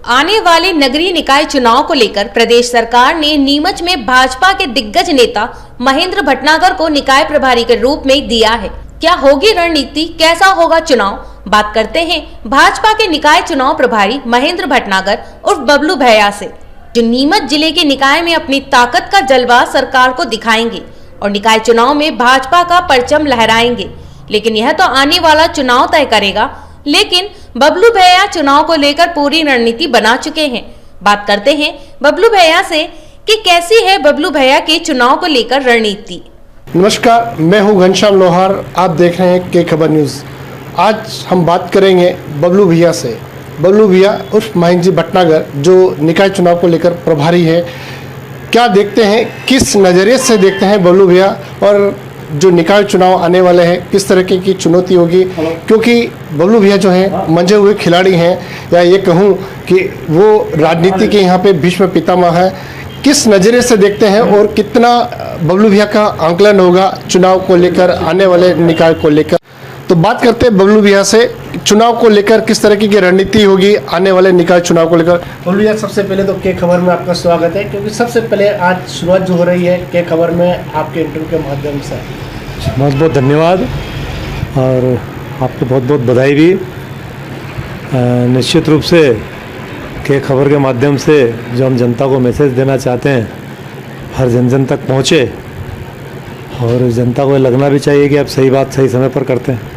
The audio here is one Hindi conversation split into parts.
आने वाले नगरीय निकाय चुनाव को लेकर प्रदेश सरकार ने नीमच में भाजपा के दिग्गज नेता महेंद्र भटनागर को निकाय प्रभारी के रूप में दिया है। क्या होगी रणनीति, कैसा होगा चुनाव, बात करते हैं भाजपा के निकाय चुनाव प्रभारी महेंद्र भटनागर उर्फ बबलू भैया से, जो नीमच जिले के निकाय में अपनी ताकत का जलवा सरकार को दिखाएंगे और निकाय चुनाव में भाजपा का परचम लहराएंगे। लेकिन यह तो आने वाला चुनाव तय करेगा। लेकिन बबलू भैया चुनाव को लेकर पूरी रणनीति बना चुके हैं। बात करते हैं बबलू भैया से कि कैसी है बबलू भैया के चुनाव को लेकर रणनीति। नमस्कार, मैं हूं घनश्याम लोहार, आप देख रहे हैं के खबर न्यूज़। आज हम बात करेंगे बबलू भैया से। बबलू भैया उर्फ महेंद्र भटनागर जो निकाय चुनाव को लेकर प्रभारी है, क्या देखते हैं, किस नज़रिए से देखते हैं बबलू भैया, और जो निकाय चुनाव आने वाले हैं किस तरीके की चुनौती होगी, क्योंकि बबलू भैया जो हैं मंजे हुए खिलाड़ी हैं, या ये कहूँ कि वो राजनीति के यहाँ पे भीष्म पितामह है। किस नज़रिए से देखते हैं और कितना बबलू भैया का आंकलन होगा चुनाव को लेकर, आने वाले निकाय को लेकर। तो बात करते हैं बबलू भैया से, चुनाव को लेकर किस तरीके की रणनीति होगी आने वाले निकाय चुनाव को लेकर। बबलू भैया, सबसे पहले तो के खबर में आपका स्वागत है, क्योंकि सबसे पहले आज शुरुआत जो हो रही है के खबर में आपके इंटरव्यू के माध्यम से। बहुत बहुत धन्यवाद और आपको बहुत बहुत बधाई भी। निश्चित रूप से के खबर के माध्यम से जो हम जनता को मैसेज देना चाहते हैं हर जन जन तक पहुँचे, और जनता को लगना भी चाहिए कि आप सही बात सही समय पर करते हैं।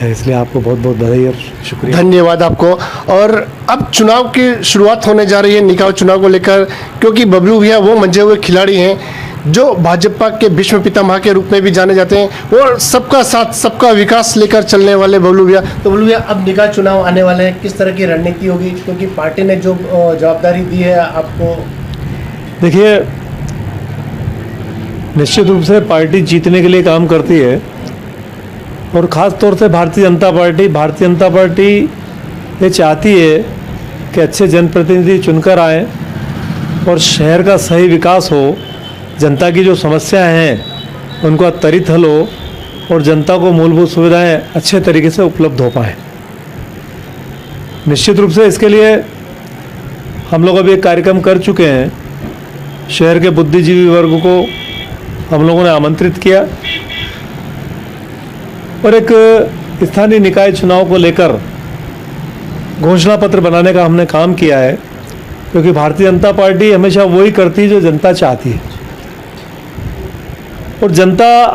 इसलिए आपको बहुत बहुत बधाई और शुक्रिया। धन्यवाद आपको। और अब चुनाव की शुरुआत होने जा रही है निकाय चुनाव को लेकर, क्योंकि बबलू भैया वो मंजे हुए खिलाड़ी हैं जो भाजपा के भीष्म पितामह के रूप में भी जाने जाते हैं और सबका साथ सबका विकास लेकर चलने वाले बबलू भैया। तो बबलू भैया, अब निकाय चुनाव आने वाले हैं, किस तरह की रणनीति होगी, क्योंकि पार्टी ने जो जवाबदारी दी है आपको? देखिए, निश्चित रूप से पार्टी जीतने के लिए काम करती है, और ख़ास तौर से भारतीय जनता पार्टी ये चाहती है कि अच्छे जनप्रतिनिधि चुनकर आएँ और शहर का सही विकास हो, जनता की जो समस्याएं हैं उनको त्वरित हल हो और जनता को मूलभूत सुविधाएं अच्छे तरीके से उपलब्ध हो पाएँ। निश्चित रूप से इसके लिए हम लोग अभी एक कार्यक्रम कर चुके हैं। शहर के बुद्धिजीवी वर्ग को हम लोगों ने आमंत्रित किया और एक स्थानीय निकाय चुनाव को लेकर घोषणा पत्र बनाने का हमने काम किया है, क्योंकि भारतीय जनता पार्टी हमेशा वही करती है जो जनता चाहती है। और जनता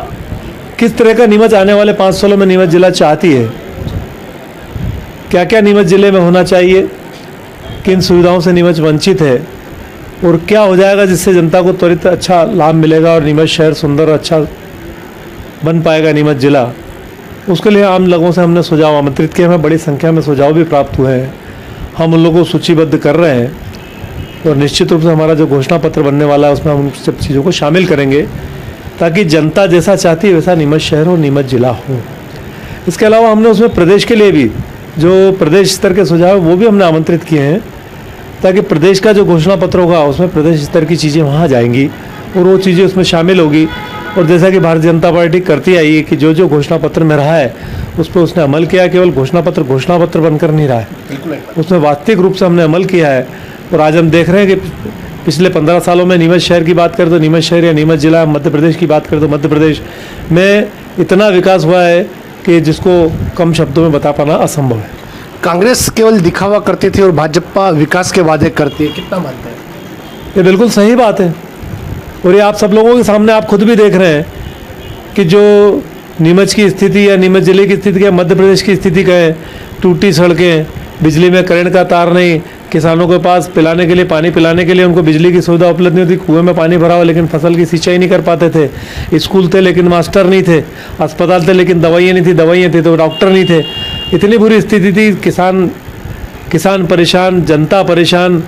किस तरह का नीमच आने वाले 5 सालों में नीमच जिला चाहती है, क्या क्या नीमच जिले में होना चाहिए, किन सुविधाओं से नीमच वंचित है, और क्या हो जाएगा जिससे जनता को त्वरित अच्छा लाभ मिलेगा और नीमच शहर सुंदर और अच्छा बन पाएगा नीमच जिला। उसके लिए आम लोगों से हमने सुझाव आमंत्रित किए। हमें बड़ी संख्या में सुझाव भी प्राप्त हुए हैं। हम उन लोगों को सूचीबद्ध कर रहे हैं और निश्चित रूप से हमारा जो घोषणा पत्र बनने वाला है उसमें हम उन सब चीज़ों को शामिल करेंगे, ताकि जनता जैसा चाहती है वैसा नीमच शहर और नीमच जिला हो। इसके अलावा हमने उसमें प्रदेश के लिए भी जो प्रदेश स्तर के सुझाव वो भी हमने आमंत्रित किए हैं, ताकि प्रदेश का जो घोषणा पत्र होगा उसमें प्रदेश स्तर की चीज़ें वहाँ जाएंगी और वो चीज़ें उसमें शामिल होगी। और जैसा कि भारतीय जनता पार्टी करती आई है कि जो जो घोषणा पत्र में रहा है उस पर उसने अमल किया। केवल घोषणा पत्र बनकर नहीं रहा है, उसमें वास्तविक रूप से हमने अमल किया है। और आज हम देख रहे हैं कि पिछले 15 सालों में नीमच शहर की बात करें तो नीमच शहर, या नीमच जिला, मध्य प्रदेश की बात करें तो मध्य प्रदेश में इतना विकास हुआ है कि जिसको कम शब्दों में बता पाना असंभव है। कांग्रेस केवल दिखावा करती थी और भाजपा विकास के वादे करती है, कितना मानते हैं? ये बिल्कुल सही बात है, और ये आप सब लोगों के सामने आप खुद भी देख रहे हैं कि जो नीमच की स्थिति या नीमच जिले की स्थिति या मध्य प्रदेश की स्थिति कहें, टूटी सड़कें, बिजली में करंट का तार नहीं, किसानों के पास पिलाने के लिए, पानी पिलाने के लिए उनको बिजली की सुविधा उपलब्ध नहीं होती, कुएं में पानी भरा हो लेकिन फसल की सिंचाई नहीं कर पाते थे, स्कूल थे लेकिन मास्टर नहीं थे, अस्पताल थे लेकिन दवाइयाँ थी तो डॉक्टर नहीं थे। इतनी बुरी स्थिति थी, किसान परेशान, जनता परेशान,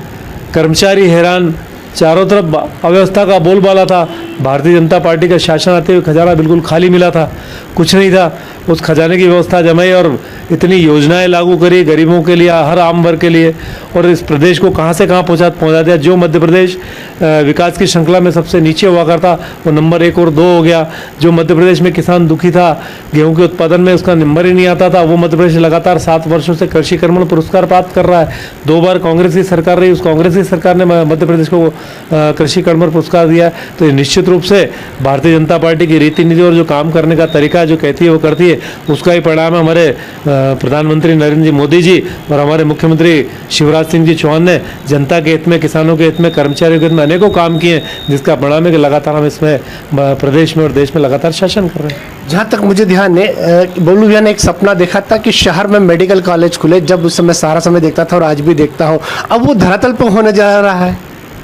कर्मचारी हैरान, चारों तरफ अव्यवस्था का बोलबाला था। भारतीय जनता पार्टी का शासन आते हुए खजाना बिल्कुल खाली मिला था, कुछ नहीं था। उस खजाने की व्यवस्था जमाई और इतनी योजनाएं लागू करी गरीबों के लिए, हर आम वर्ग के लिए, और इस प्रदेश को कहां से कहां पहुंचा दिया। जो मध्य प्रदेश विकास की श्रृंखला में सबसे नीचे हुआ करता वो नंबर 1 और 2 हो गया। जो मध्य प्रदेश में किसान दुखी था, गेहूं के उत्पादन में उसका नंबर ही नहीं आता था, वो मध्य प्रदेश लगातार 7 वर्षों से कृषि कर्मण पुरस्कार प्राप्त कर रहा है। 2 बार कांग्रेस की सरकार रही, उस कांग्रेस की सरकार ने मध्य प्रदेश को कृषि कर्मण पुरस्कार दिया। तो ये निश्चित रूप से भारतीय जनता पार्टी की रीति नीति और जो काम करने का तरीका जो कहती है वो करती है, उसका ही परिणाम है। हमारे प्रधानमंत्री नरेंद्र मोदी जी और हमारे मुख्यमंत्री शिवराज सिंह जी चौहान ने जनता के हित में, किसानों के हित में, कर्मचारियों के हित में अनेकों काम किए हैं, जिसका परिणाम है कि लगातार हम इसमें प्रदेश में और देश में लगातार शासन कर रहे हैं। जहाँ तक मुझे ध्यान है, बबलू भैया ने एक सपना देखा था कि शहर में मेडिकल कॉलेज खुले। जब उस समय सारा समय देखता था और आज भी देखता हूँ, अब वो धरातल पर होने जा रहा है।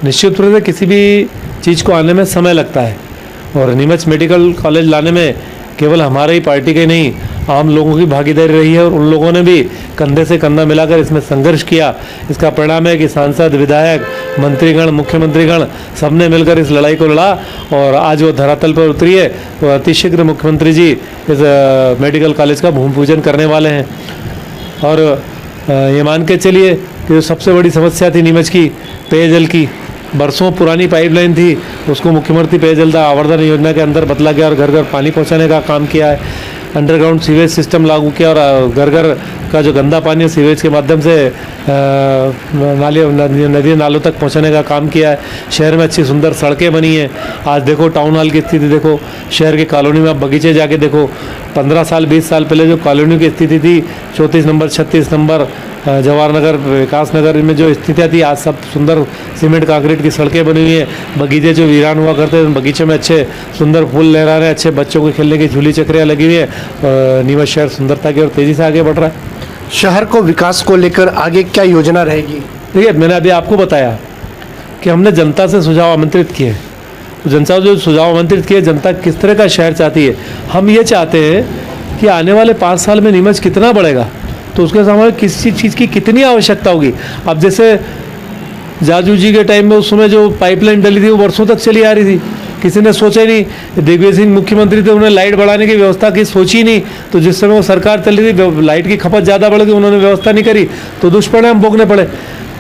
निश्चित रूप से किसी भी चीज़ को आने में समय लगता है, और नीमच मेडिकल कॉलेज लाने में केवल हमारे ही पार्टी के नहीं, आम लोगों की भागीदारी रही है, और उन लोगों ने भी कंधे से कंधा मिलाकर इसमें संघर्ष किया। इसका परिणाम है कि सांसद, विधायक, मंत्रीगण, मुख्यमंत्रीगण सबने मिलकर इस लड़ाई को लड़ा, और आज वो धरातल पर उतरी है। तो अतिशीघ्र मुख्यमंत्री जी इस मेडिकल कॉलेज का भूमि पूजन करने वाले हैं। और ये मान के चलिए कि जो सबसे बड़ी समस्या थी नीमच की, पेयजल की, बरसों पुरानी पाइपलाइन थी, उसको मुख्यमंत्री पेयजल आवर्धन योजना के अंदर बदला गया और घर घर पानी पहुंचाने का काम किया है। अंडरग्राउंड सीवेज सिस्टम लागू किया और घर घर का जो गंदा पानी है सीवेज के माध्यम से नदी नालों तक पहुंचाने का काम किया है। शहर में अच्छी सुंदर सड़कें बनी हैं। आज देखो टाउन हॉल की स्थिति देखो, शहर की कॉलोनी में आप बगीचे जाके देखो। 15 साल 20 साल पहले जो कॉलोनी की स्थिति थी, 34 नंबर 36 नंबर जवाहर नगर, विकास नगर में जो स्थितियाँ थी, आज सब सुंदर सीमेंट कंक्रीट की सड़कें बनी हुई हैं। बगीचे जो वीरान हुआ करते हैं, बगीचे में अच्छे सुंदर फूल लहरा रहे हैं, अच्छे बच्चों को खेलने की झूली चक्रियाँ लगी हुई है। नीमच शहर सुंदरता की और तेज़ी से आगे बढ़ रहा है। शहर को विकास को लेकर आगे क्या योजना रहेगी? देखिए, मैंने अभी आपको बताया कि हमने जनता से सुझाव आमंत्रित किए। तो जनता जो सुझाव आमंत्रित किए, जनता किस तरह का शहर चाहती है। हम ये चाहते हैं कि आने वाले 5 साल में नीमच कितना बढ़ेगा, तो उसके सामने किसी चीज़ की कितनी आवश्यकता होगी। अब जैसे जाजू जी के टाइम में उस समय जो पाइपलाइन डली थी वो वर्षों तक चली आ रही थी, किसी ने सोचा ही नहीं। दिग्विजय सिंह मुख्यमंत्री थे, उन्होंने लाइट बढ़ाने की व्यवस्था की सोची नहीं। तो जिस समय वो सरकार चल रही थी, लाइट की खपत ज़्यादा बढ़ गई, उन्होंने व्यवस्था नहीं करी, तो दुष्परिणाम भोगने पड़े।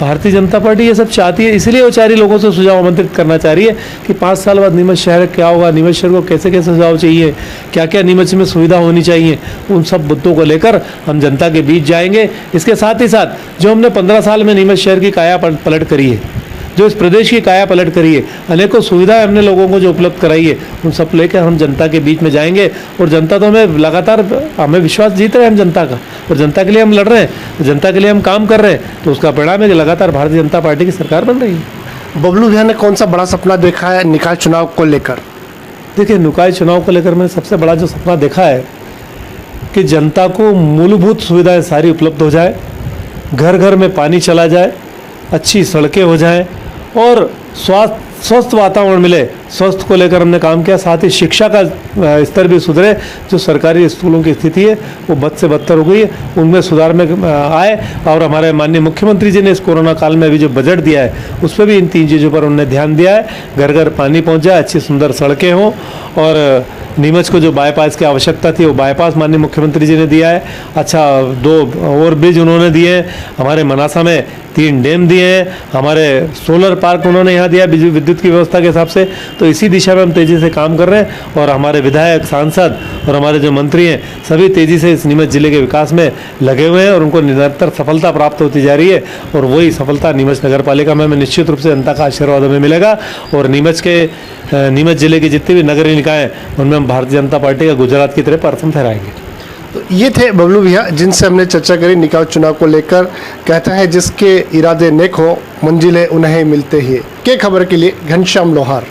भारतीय जनता पार्टी ये सब चाहती है, इसलिए वो चाह रही लोगों से सुझाव आमंत्रित करना चाह रही है कि 5 साल बाद नीमच शहर क्या होगा, नीमच शहर को कैसे कैसे सुझाव चाहिए, क्या क्या नीमच में सुविधा होनी चाहिए, उन सब मुद्दों को लेकर हम जनता के बीच जाएंगे। इसके साथ ही साथ जो हमने 15 साल में नीमच शहर की काया पलट करी है, जो इस प्रदेश की काया पलट करी है, अनेकों सुविधाएं हमने लोगों को जो उपलब्ध कराई है, उन सब लेकर हम जनता के बीच में जाएंगे। और जनता तो हमें लगातार, हमें विश्वास जीत रहे हैं हम जनता का, और जनता के लिए हम लड़ रहे हैं, जनता के लिए हम काम कर रहे हैं। तो उसका परिणाम है कि लगातार भारतीय जनता पार्टी की सरकार बन रही है। बबलू भैया ने कौन सा बड़ा सपना देखा है निकाय चुनाव को लेकर? देखिए, निकाय चुनाव को लेकर मैंने सबसे बड़ा जो सपना देखा है कि जनता को मूलभूत सुविधाएं सारी उपलब्ध हो जाए, घर घर में पानी चला जाए, अच्छी सड़कें हो जाएं और स्वस्थ वातावरण मिले। स्वास्थ्य को लेकर हमने काम किया, साथ ही शिक्षा का स्तर भी सुधरे। जो सरकारी स्कूलों की स्थिति है वो बद से बदतर हो गई है, उनमें सुधार में आए। और हमारे माननीय मुख्यमंत्री जी ने इस कोरोना काल में अभी जो बजट दिया है, उस पर भी इन 3 चीज़ों पर उन्होंने ध्यान दिया है। घर घर पानी पहुँच जाए, अच्छी सुंदर सड़कें हों, और नीमच को जो बाईपास की आवश्यकता थी वो बाईपास माननीय मुख्यमंत्री जी ने दिया है। अच्छा 2 ओवर ब्रिज उन्होंने दिए हैं, हमारे मनासा में 3 डैम दिए हैं, हमारे सोलर पार्क उन्होंने यहाँ दिया बिजली विद्युत की व्यवस्था के हिसाब से। तो इसी दिशा में हम तेज़ी से काम कर रहे हैं, और हमारे विधायक, सांसद और हमारे जो मंत्री हैं सभी तेज़ी से इस नीमच जिले के विकास में लगे हुए हैं, और उनको निरंतर सफलता प्राप्त होती जा रही है। और वही सफलता नीमच नगर पालिका में हमें निश्चित रूप से जनता का आशीर्वाद हमें मिलेगा। और नीमच जिले की जितनी भी नगरीय निकाय हैं उनमें हम भारतीय जनता पार्टी का गुजरात की तरह परचम फहराएंगे। तो ये थे बबलू भैया, जिनसे हमने चर्चा करी निकाय चुनाव को लेकर। कहता है जिसके इरादे नेक हो, मंजिलें उन्हें मिलते ही। के खबर के लिए घनश्याम लोहार।